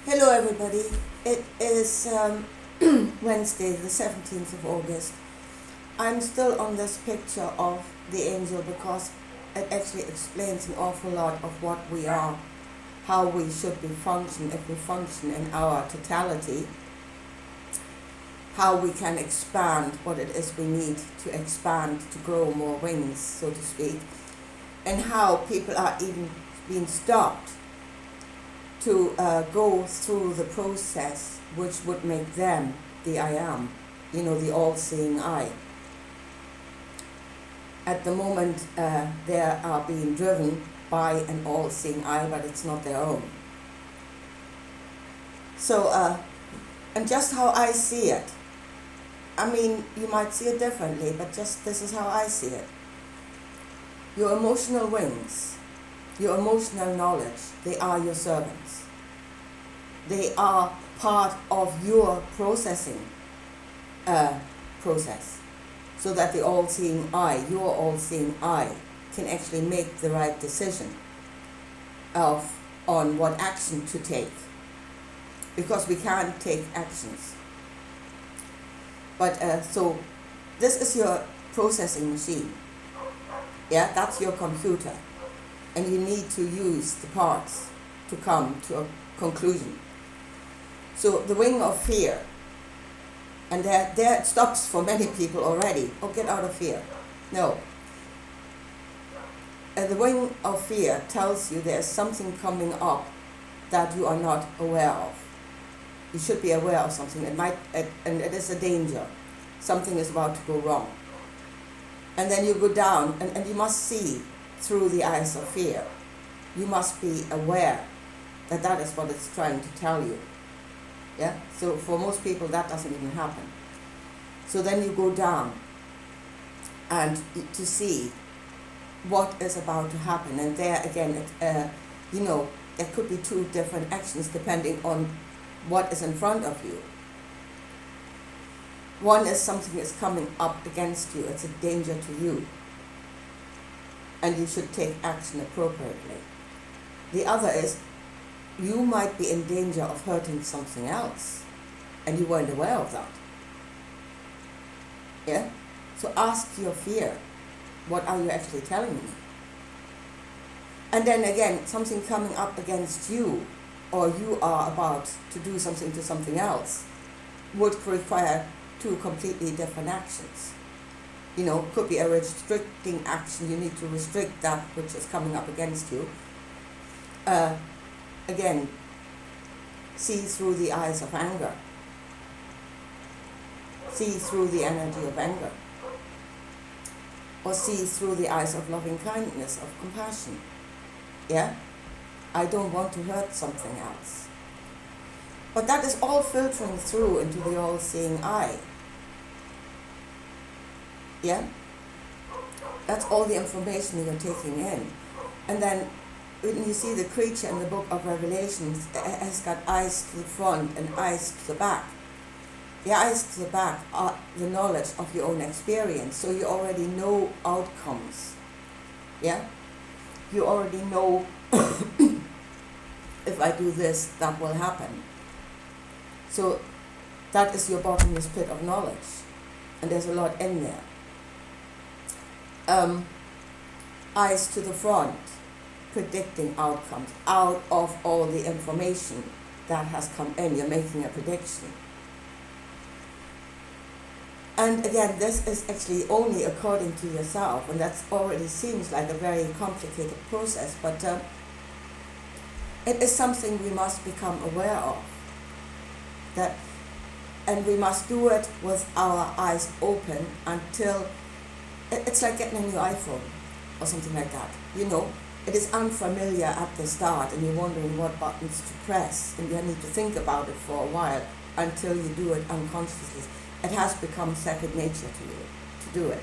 Hello, everybody. It is Wednesday, the 17th of August. I'm still on this picture of the angel because it actually explains an awful lot of what we are, how we should be function if we function in our totality, how we can expand what it is we need to expand to grow more wings, so to speak, and how people are even being stopped to go through the process which would make them the I am, the all-seeing I. At the moment, they are being driven by an all-seeing I, but it's not their own. So, and just how I see it, I mean, you might see it differently, but just this is how I see it. Your emotional wings, your emotional knowledge, they are your servants. They are part of your processing process, so that the all-seeing I, your all-seeing I, can actually make the right decision on what action to take. Because we can't take actions. But so this is your processing machine. Yeah, that's your computer. And you need to use the parts to come to a conclusion. So the wing of fear, and there it stops for many people already. Oh, get out of fear. No. The wing of fear tells you there's something coming up that you are not aware of. You should be aware of something. And it is a danger. Something is about to go wrong. And then you go down, and you must see through the eyes of fear. You must be aware that that is what it's trying to tell you. Yeah? So for most people, that doesn't even happen. So then you go down and to see what is about to happen. And there again, there could be two different actions depending on what is in front of you. One is something is coming up against you. It's a danger to you. And you should take action appropriately. The other is you might be in danger of hurting something else, and you weren't aware of that. Yeah? So ask your fear, what are you actually telling me? And then again, something coming up against you, or you are about to do something to something else, would require two completely different actions. Could be a restricting action. You need to restrict that which is coming up against you. Again, see through the eyes of anger. See through the energy of anger. Or see through the eyes of loving kindness, of compassion. Yeah? I don't want to hurt something else. But that is all filtering through into the all-seeing I. Yeah? That's all the information you're taking in. And then when you see the creature in the book of Revelations, it has got eyes to the front and eyes to the back. The eyes to the back are the knowledge of your own experience, so you already know outcomes. Yeah? You already know if I do this, that will happen. So that is your bottomless pit of knowledge, and there's a lot in there. Eyes to the front, predicting outcomes out of all the information that has come in. You're making a prediction. And again, this is actually only according to yourself, and that already seems like a very complicated process, but it is something we must become aware of. And we must do it with our eyes open until it's like getting a new iPhone or something like that. It is unfamiliar at the start, and you're wondering what buttons to press, and you need to think about it for a while until you do it unconsciously. It has become second nature to you to do it.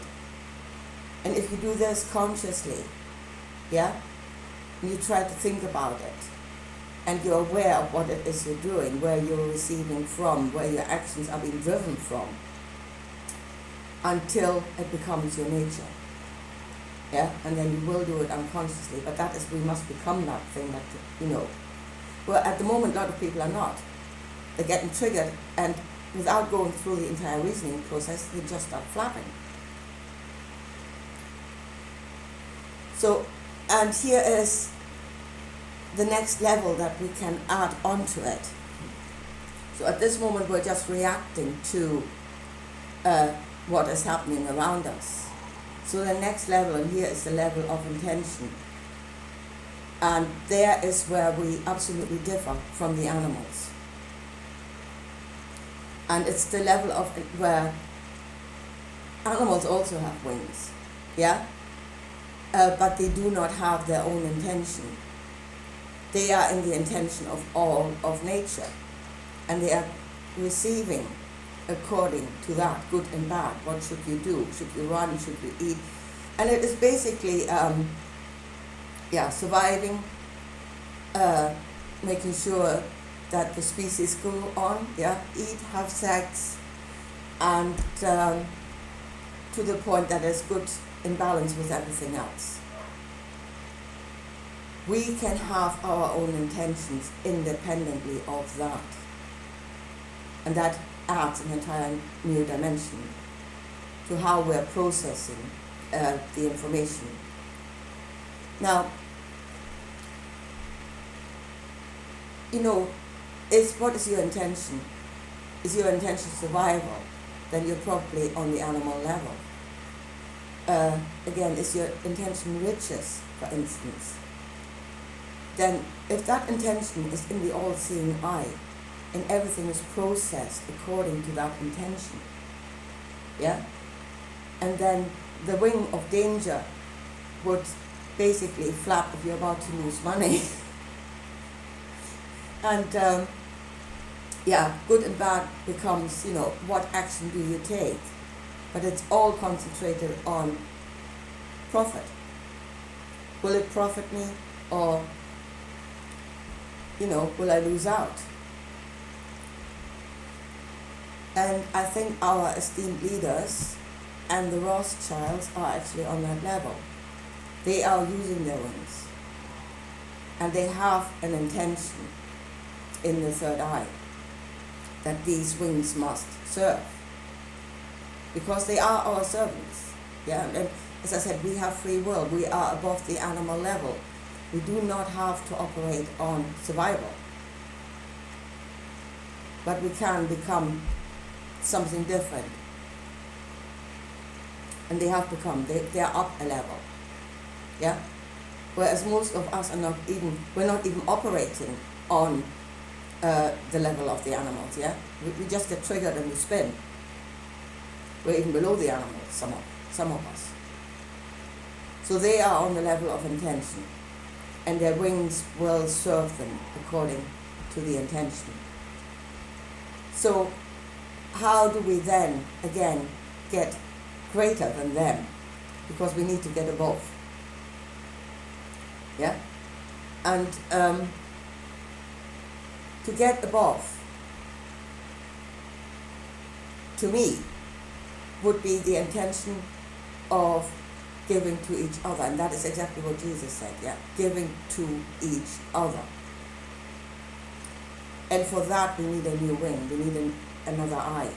And if you do this consciously, yeah, and you try to think about it, and you're aware of what it is you're doing, where you're receiving from, where your actions are being driven from, until it becomes your nature. Yeah, and then you will do it unconsciously, but that is, we must become that thing that, Well, at the moment, a lot of people are not. They're getting triggered, and without going through the entire reasoning process, they just start flapping. So, and here is the next level that we can add onto it. So at this moment, we're just reacting to what is happening around us. So the next level, and here is the level of intention. And there is where we absolutely differ from the animals. And it's the level of where animals also have wings, yeah? But they do not have their own intention. They are in the intention of all of nature, and they are receiving according to that, good and bad. What should you do? Should you run? Should you eat? And it is basically, surviving, making sure that the species go on, eat, have sex, and to the point that it's good in balance with everything else. We can have our own intentions independently of that. And that adds an entire new dimension to how we're processing the information. Now, what is your intention? Is your intention survival? Then you're probably on the animal level. Again, is your intention riches, for instance? Then if that intention is in the all-seeing eye, and everything is processed according to that intention, and then the wing of danger would basically flap if you're about to lose money. And good and bad becomes, what action do you take? But it's all concentrated on profit. Will it profit me, or will I lose out? And I think our esteemed leaders and the Rothschilds are actually on that level. They are using their wings, and they have an intention in the third eye that these wings must serve, because they are our servants. And as I said, we have free will. We are above the animal level. We do not have to operate on survival, but we can become something different. And they have become, they are up a level. Whereas most of us are we're not even operating on the level of the animals, we just get triggered and we spin. We're even below the animals, some of us. So they are on the level of intention, and their wings will serve them according to the intention. So how do we then, again, get greater than them? Because we need to get above. And to get above, to me, would be the intention of giving to each other. And that is exactly what Jesus said, giving to each other. And for that, we need a new wing. We need another eye.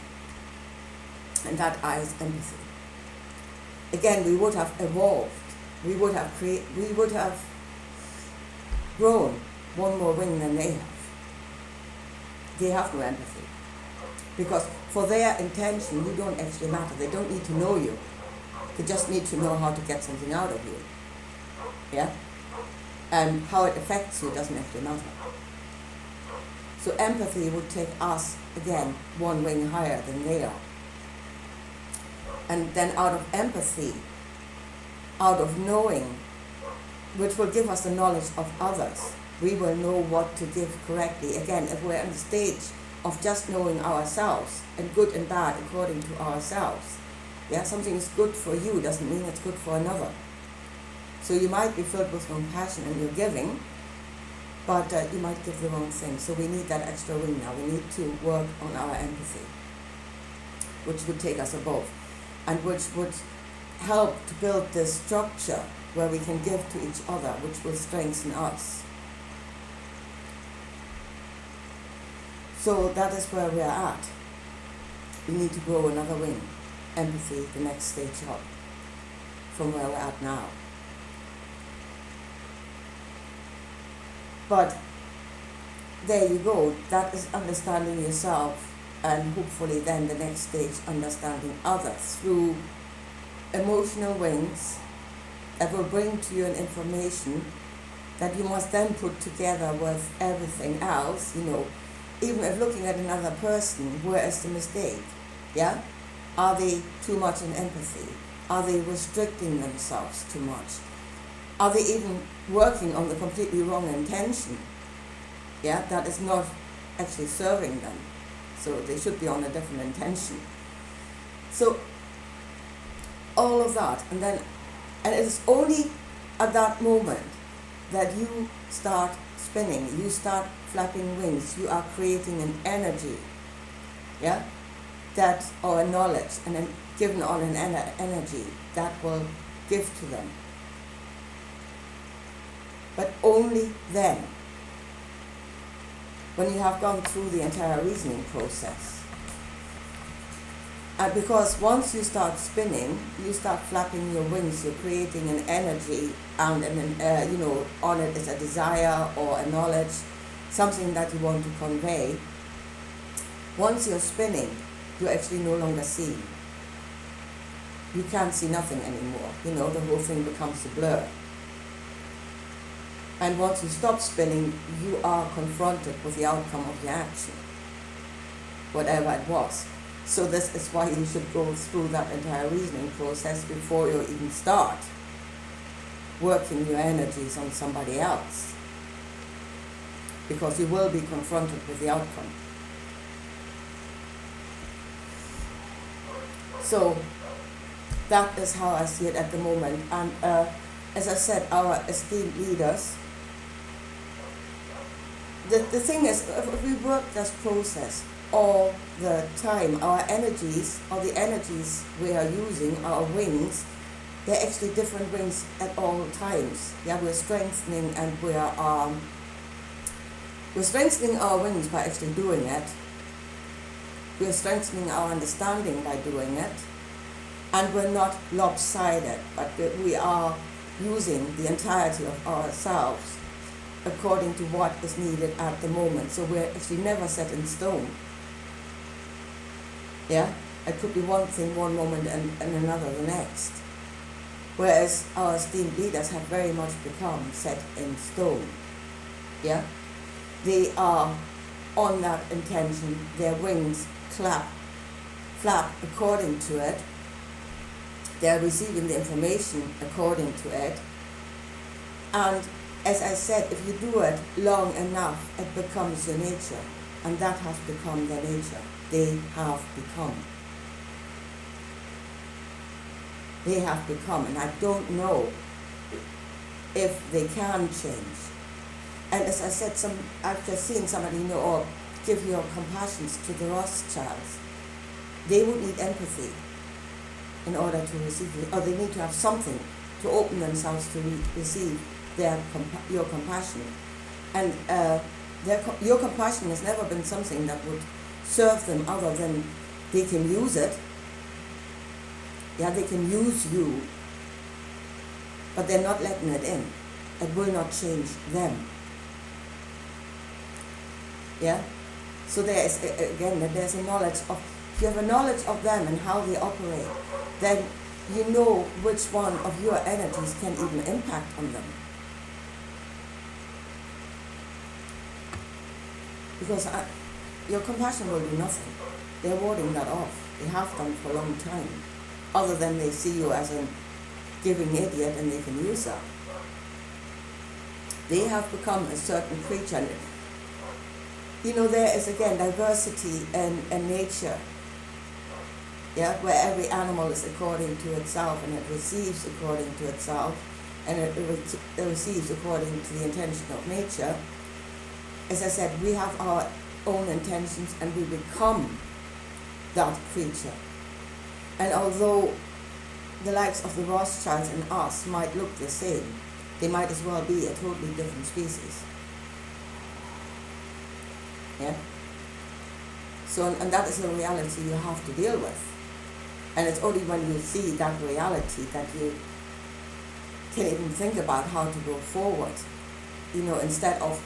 And that eye is empathy. Again, we would have evolved. We would have grown one more wing than they have. They have no empathy. Because for their intention, you don't actually matter. They don't need to know you. They just need to know how to get something out of you. And how it affects you doesn't actually matter. So empathy would take us, again, one wing higher than they are. And then out of empathy, out of knowing, which will give us the knowledge of others, we will know what to give correctly. Again, if we're on the stage of just knowing ourselves, and good and bad according to ourselves, something is good for you doesn't mean it's good for another. So you might be filled with compassion and you're giving, but you might give the wrong thing. So we need that extra wing now. We need to work on our empathy, which would take us above, and which would help to build this structure where we can give to each other, which will strengthen us. So that is where we are at. We need to grow another wing, empathy, the next stage up from where we're at now. But there you go, that is understanding yourself, and hopefully then the next stage, understanding others through emotional wings that will bring to you an information that you must then put together with everything else, even if looking at another person, where is the mistake? Yeah? Are they too much in empathy? Are they restricting themselves too much? Are they even working on the completely wrong intention? Yeah, that is not actually serving them. So they should be on a different intention. So all of that, and it is only at that moment that you start spinning, you start flapping wings, you are creating an energy, yeah, that, or a knowledge, and then given on an energy that will give to them. But only then, when you have gone through the entire reasoning process. Because once you start spinning, you start flapping your wings, you're creating an energy, and on it is a desire or a knowledge, something that you want to convey. Once you're spinning, you're actually no longer seeing. You can't see nothing anymore. The whole thing becomes a blur. And once you stop spinning, you are confronted with the outcome of your action, whatever it was. So this is why you should go through that entire reasoning process before you even start working your energies on somebody else, because you will be confronted with the outcome. So that is how I see it at the moment. And as I said, our esteemed leaders, the thing is, if we work this process all the time, our energies, or the energies we are using, our wings, they're actually different wings at all times. Yeah, we're strengthening, and we're strengthening our wings by actually doing it. We're strengthening our understanding by doing it. And we're not lopsided, but we are using the entirety of ourselves according to what is needed at the moment. So we're actually never set in stone. Yeah? It could be one thing one moment and another the next. Whereas our esteemed leaders have very much become set in stone. Yeah? They are on that intention, their wings flap according to it. They're receiving the information according to it. And as I said, if you do it long enough, it becomes your nature. And that has become their nature. They have become. They have become. And I don't know if they can change. And as I said, I've just seen somebody, or give your compassions to the Rothschilds. They would need empathy in order to receive it, or they need to have something to open themselves to receive your compassion. And your compassion has never been something that would serve them other than they can use it. Yeah, they can use you, but they're not letting it in. It will not change them. Yeah? So there's a knowledge of, if you have a knowledge of them and how they operate, then you know which one of your energies can even impact on them. Because your compassion will do nothing. They're warding that off. They have done for a long time. Other than they see you as a giving idiot and they can use that. They have become a certain creature. There is again diversity in nature. Yeah, where every animal is according to itself, and it receives according to itself, and it receives according to the intention of nature. As I said, we have our own intentions, and we become that creature. And although the likes of the Rothschilds and us might look the same, they might as well be a totally different species. Yeah? So, and that is a reality you have to deal with. And it's only when you see that reality that you can even think about how to go forward. Instead of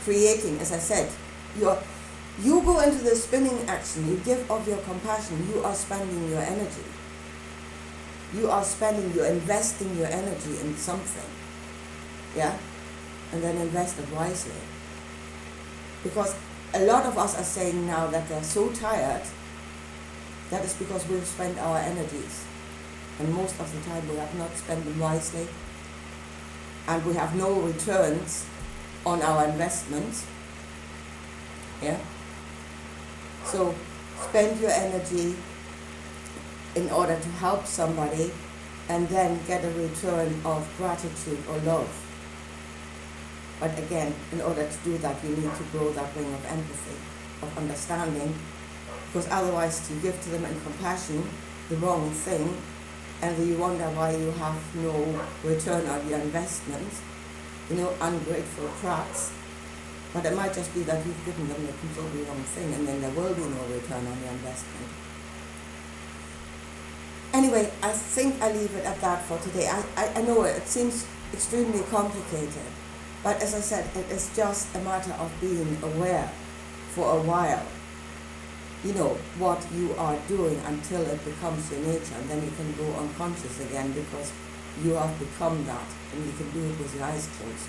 creating, as I said, you go into the spinning action, you give of your compassion, you are spending your energy. You're investing your energy in something. Yeah? And then invest it wisely. Because a lot of us are saying now that they're so tired, that is because we've spent our energies. And most of the time we have not spent them wisely. And we have no returns on our investments. Yeah? So spend your energy in order to help somebody and then get a return of gratitude or love. But again, in order to do that, you need to grow that wing of empathy, of understanding, because otherwise you give to them in compassion the wrong thing, and you wonder why you have no return on your investment, ungrateful cracks. But it might just be that you've given them the completely wrong thing, and then there will be no return on your investment. Anyway, I think I leave it at that for today. I know it seems extremely complicated, but as I said, it is just a matter of being aware for a while, what you are doing until it becomes your nature, and then you can go unconscious again because you have become that, and you can do it with your eyes closed.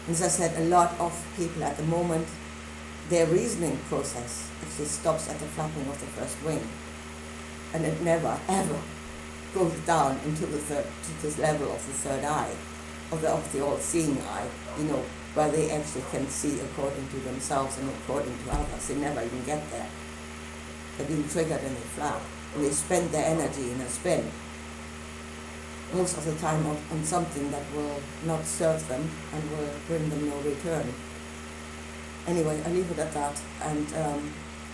As I said, a lot of people at the moment, their reasoning process actually stops at the flapping of the first wing. And it never, ever goes down into to this level of the third eye, of the all-seeing eye, where they actually can see according to themselves and according to others. They never even get there. They're being triggered and they flap. And they spend their energy in a spin. Most of the time on something that will not serve them and will bring them no return. Anyway, I leave it at that, and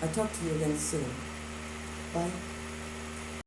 I'll talk to you again soon. Bye.